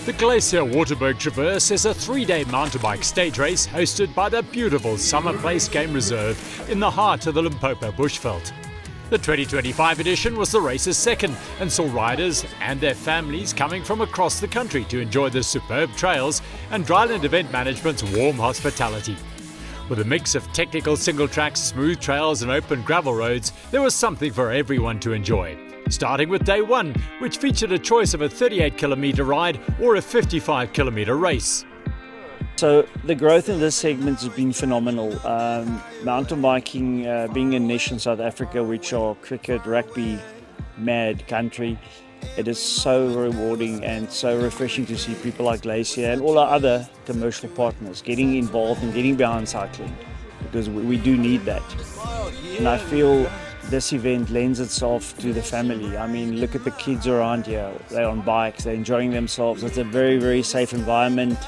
The Glacier Waterberg Traverse is a 3-day mountain bike stage race hosted by the beautiful Summerplace Game Reserve in the heart of the Limpopo Bushveld. The 2025 edition was the race's second and saw riders and their families coming from across the country to enjoy the superb trails and Dryland event management's warm hospitality. With a mix of technical single tracks, smooth trails and open gravel roads, there was something for everyone to enjoy. Starting with day one, which featured a choice of a 38-kilometre ride or a 55-kilometre race. So the growth in this segment has been phenomenal. Mountain biking, being a nation South Africa, which are cricket, rugby, mad country, it is so rewarding and so refreshing to see people like Glacier and all our other commercial partners getting involved and getting behind cycling, because we do need that. And I feel this event lends itself to the family. I mean, look at the kids around here. They're on bikes, they're enjoying themselves. It's a very, very safe environment.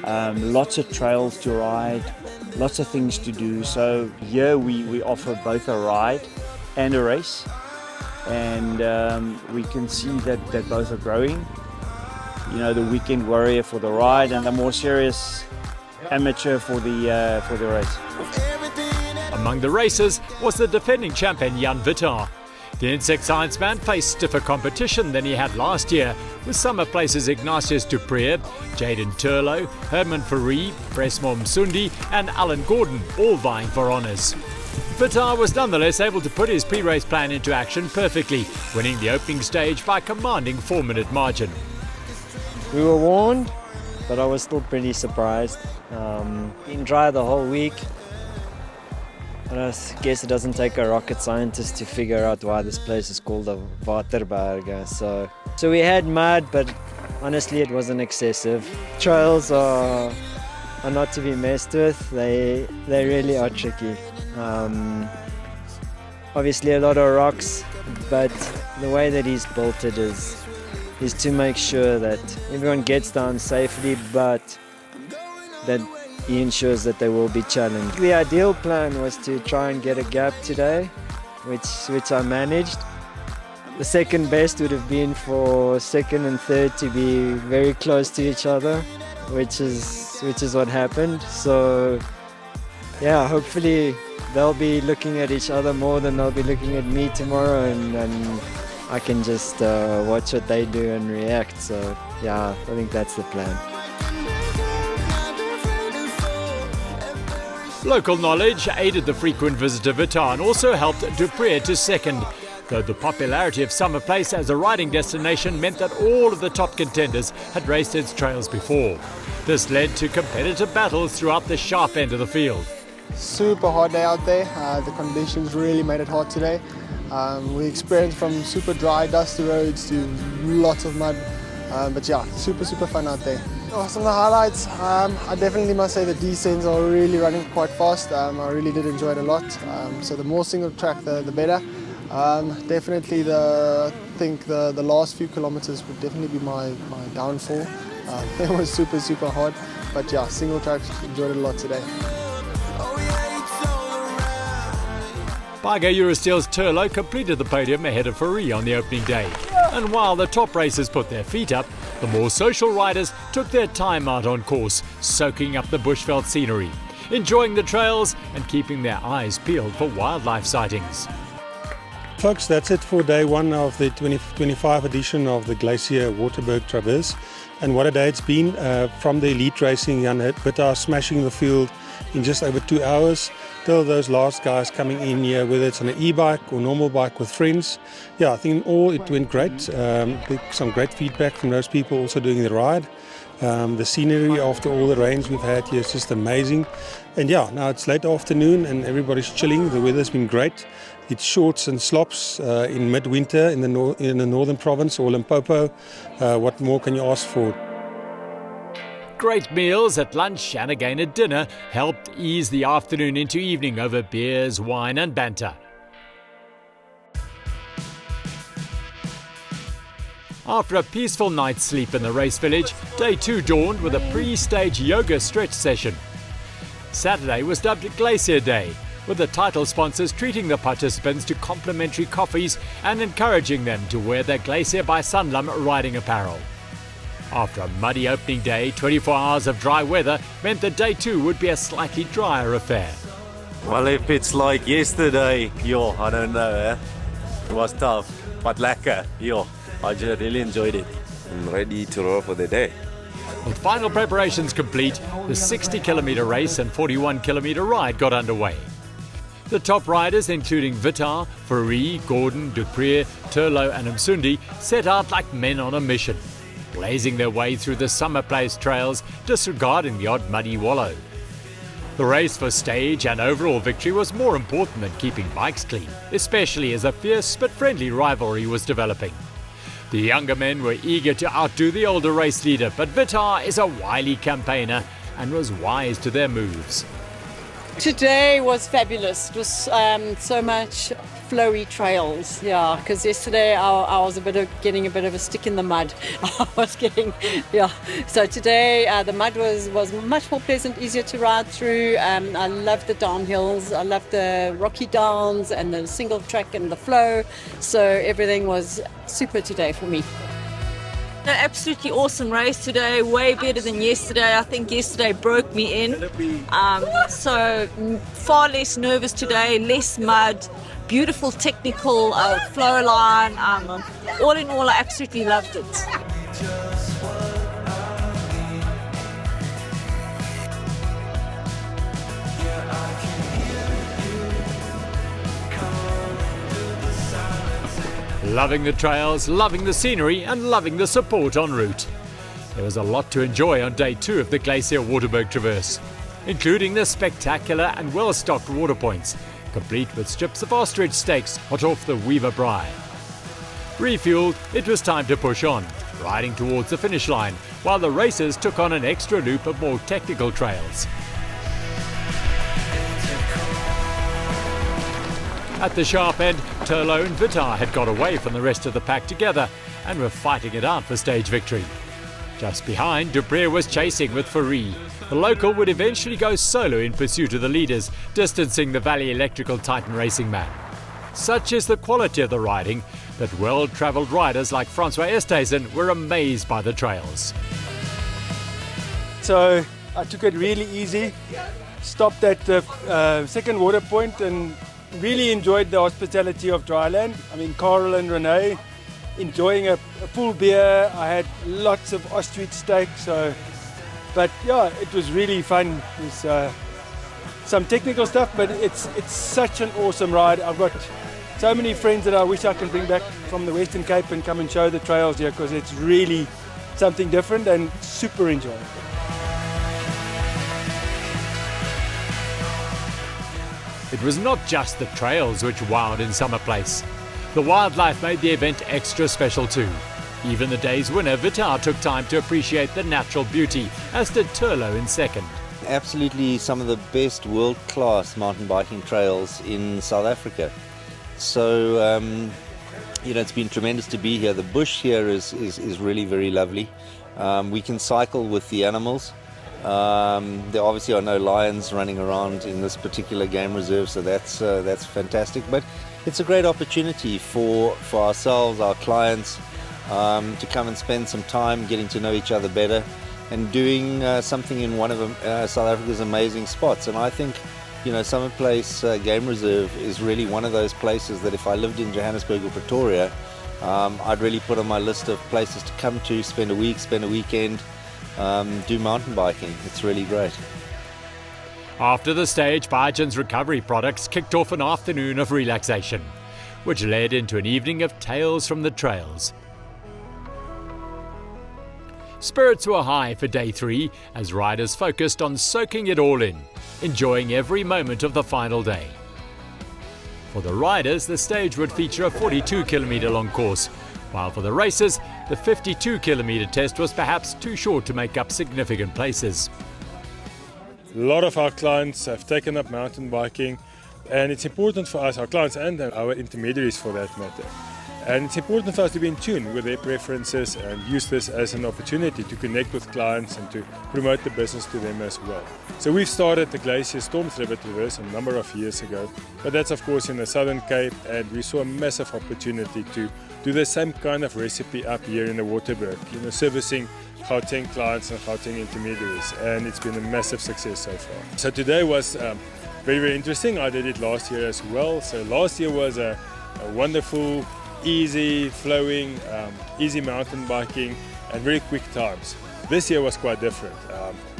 Lots of trails to ride, lots of things to do. So here we offer both a ride and a race. And we can see that both are growing. You know, the weekend warrior for the ride and the more serious amateur for the race. Among the racers was the defending champion Jan Vitar. The insect science man faced stiffer competition than he had last year, with Summerplace's Ignatius Dupree, Jaden Turlo, Herman Farid, Presmo Msundi and Alan Gordon all vying for honours. Vitar was nonetheless able to put his pre-race plan into action perfectly, winning the opening stage by a commanding 4-minute margin. We were warned, but I was still pretty surprised. Been dry the whole week. I guess it doesn't take a rocket scientist to figure out why this place is called the Waterberg. So we had mud, but honestly it wasn't excessive. Trails are not to be messed with. They really are tricky. Obviously a lot of rocks, but the way that he's built it is to make sure that everyone gets down safely, but that he ensures that they will be challenged. The ideal plan was to try and get a gap today, which I managed. The second best would have been for second and third to be very close to each other, which is what happened. So yeah, hopefully they'll be looking at each other more than they'll be looking at me tomorrow, and I can just watch what they do and react. So yeah, I think that's the plan. Local knowledge aided the frequent visitor Vitar and also helped Dupree to second, though the popularity of Summerplace as a riding destination meant that all of the top contenders had raced its trails before. This led to competitive battles throughout the sharp end of the field. Super hot day out there. The conditions really made it hot today. We experienced from super dry, dusty roads to lots of mud. But yeah, super fun out there. Some of the highlights, I definitely must say the descents are really running quite fast. I really did enjoy it a lot. So the more single track, the better. Definitely I think the last few kilometers would definitely be my downfall. It was super hard, but yeah, single tracks, enjoyed it a lot today. Biga Eurosteel's Turlo completed the podium ahead of Farid on the opening day. And while the top racers put their feet up, the more social riders took their time out on course, soaking up the Bushveld scenery, enjoying the trails and keeping their eyes peeled for wildlife sightings. Folks, that's it for day one of the 2025 edition of the Glacier Waterberg Traverse. And what a day it's been. From the elite racing, Jan Vitar smashing the field in just over 2 hours, till those last guys coming in here, whether it's on an e-bike or normal bike with friends. Yeah, I think in all it went great. Some great feedback from those people also doing the ride. The scenery after all the rains we've had here is just amazing. And yeah, now it's late afternoon and everybody's chilling. The weather's been great. It's shorts and slops in midwinter in the northern province or Limpopo. What more can you ask for? Great meals at lunch and again at dinner helped ease the afternoon into evening over beers, wine and banter. After a peaceful night's sleep in the race village, day 2 dawned with a pre-stage yoga stretch session. Saturday was dubbed Glacier Day, with the title sponsors treating the participants to complimentary coffees and encouraging them to wear their Glacier by Sunlum riding apparel. After a muddy opening day, 24 hours of dry weather meant that day 2 would be a slightly drier affair. Well, if it's like yesterday, I don't know, It was tough, but lekker, I just really enjoyed it. I'm ready to roll for the day. With final preparations complete, the 60-kilometre race and 41-kilometre ride got underway. The top riders, including Vitar, Fourie, Gordon, Duprier, Turlo and Msundi, set out like men on a mission, blazing their way through the Summerplace trails, disregarding the odd muddy wallow. The race for stage and overall victory was more important than keeping bikes clean, especially as a fierce but friendly rivalry was developing. The younger men were eager to outdo the older race leader, but Vitar is a wily campaigner and was wise to their moves. Today was fabulous. It was so much flowy trails, because yesterday I was getting a bit of a stick in the mud. So today the mud was much more pleasant, easier to ride through. I loved the downhills, I loved the rocky downs and the single track and the flow. So everything was super today for me. An absolutely awesome race today, way better than yesterday. I think yesterday broke me in. So far less nervous today, less mud, beautiful technical flow line. All in all, I absolutely loved it. Loving the trails, loving the scenery and loving the support en route. There was a lot to enjoy on day 2 of the Glacier Waterberg Traverse, including the spectacular and well-stocked water points, complete with strips of ostrich steaks hot off the Weaver Braai. Refueled, it was time to push on, riding towards the finish line, while the racers took on an extra loop of more technical trails. At the sharp end, Turlo and Vitar had got away from the rest of the pack together and were fighting it out for stage victory. Just behind, Duprier was chasing with Fourie. The local would eventually go solo in pursuit of the leaders, distancing the Valley Electrical Titan racing man. Such is the quality of the riding that well-travelled riders like Francois Estesen were amazed by the trails. So I took it really easy, stopped at the second water point and really enjoyed the hospitality of Dryland. I mean, Carl and Renee enjoying a full beer. I had lots of ostrich steak. But yeah, it was really fun. It was some technical stuff, but it's such an awesome ride. I've got so many friends that I wish I can bring back from the Western Cape and come and show the trails here, because it's really something different and super enjoyable. It was not just the trails which wowed in Summerplace. The wildlife made the event extra special too. Even the day's winner, Vitar, took time to appreciate the natural beauty, as did Turlo in second. Absolutely some of the best world-class mountain biking trails in South Africa. So, it's been tremendous to be here. The bush here is really very lovely. We can cycle with the animals. There obviously are no lions running around in this particular game reserve, so that's fantastic. But it's a great opportunity for ourselves, our clients, to come and spend some time getting to know each other better and doing something in one of South Africa's amazing spots. And I think, Summerplace Game Reserve is really one of those places that if I lived in Johannesburg or Pretoria, I'd really put on my list of places to come to, spend a week, spend a weekend, do mountain biking. It's really great. After the stage, Biogen's recovery products kicked off an afternoon of relaxation, which led into an evening of tales from the trails. Spirits were high for day 3 as riders focused on soaking it all in, enjoying every moment of the final day. For the riders, the stage would feature a 42-kilometre long course, while for the racers, the 52-kilometre test was perhaps too short to make up significant places. A lot of our clients have taken up mountain biking, and it's important for us, our clients and our intermediaries for that matter, And it's important for us to be in tune with their preferences and use this as an opportunity to connect with clients and to promote the business to them as well. So we've started the Glacier Waterberg Traverse a number of years ago, but that's of course in the Southern Cape, and we saw a massive opportunity to do the same kind of recipe up here in the Waterberg, servicing Gauteng clients and Gauteng intermediaries, and it's been a massive success so far. So today was very interesting. I did it last year as well. So last year was a wonderful, easy flowing, easy mountain biking and very quick times. This year was quite different.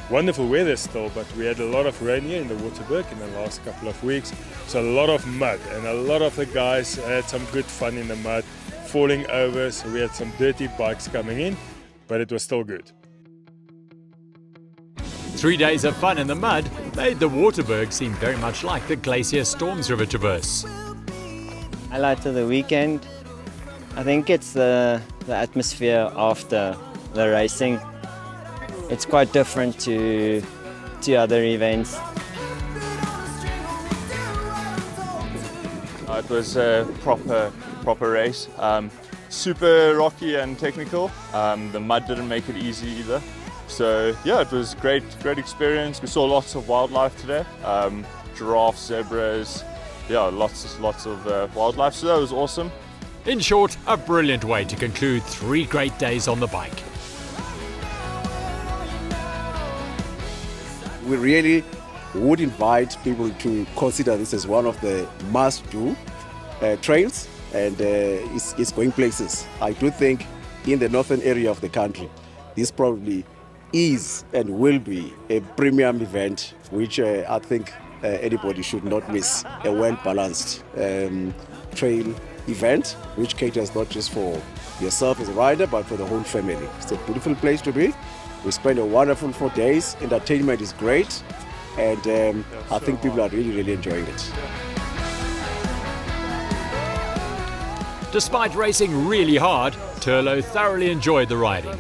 Wonderful weather still, but we had a lot of rain here in the Waterberg in the last couple of weeks. So a lot of mud, and a lot of the guys had some good fun in the mud, falling over. So we had some dirty bikes coming in, but it was still good. 3 days of fun in the mud made the Waterberg seem very much like the Glacier Storms River Traverse. Highlight of the weekend, I think it's the atmosphere after the racing. It's quite different to other events. It was a proper race. Super rocky and technical. The mud didn't make it easy either. So yeah, it was great experience. We saw lots of wildlife today. Giraffes, zebras, yeah, lots of wildlife. So that was awesome. In short, a brilliant way to conclude 3 great days on the bike. We really would invite people to consider this as one of the must-do trails, and it's going places. I do think in the northern area of the country, this probably is and will be a premium event, which I think anybody should not miss. A well-balanced trail event, which caters not just for yourself as a rider, but for the whole family. It's a beautiful place to be. We spent a wonderful 4 days. Entertainment is great, and I think people are really enjoying it. Despite racing really hard, Turlo thoroughly enjoyed the riding,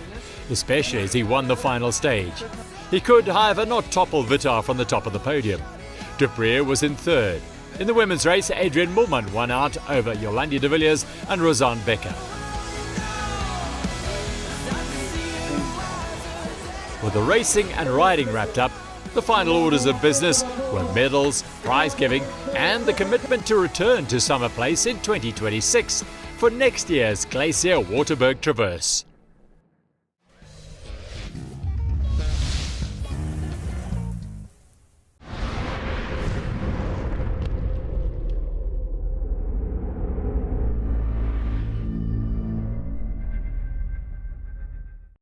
especially as he won the final stage. He could, however, not topple Vitar from the top of the podium. De Breer was in third. In the women's race, Adrian Mulman won out over Jolanda de Villiers and Rosanne Becker. With the racing and riding wrapped up, the final orders of business were medals, prize giving, and the commitment to return to Summerplace in 2026 for next year's Glacier Waterberg Traverse.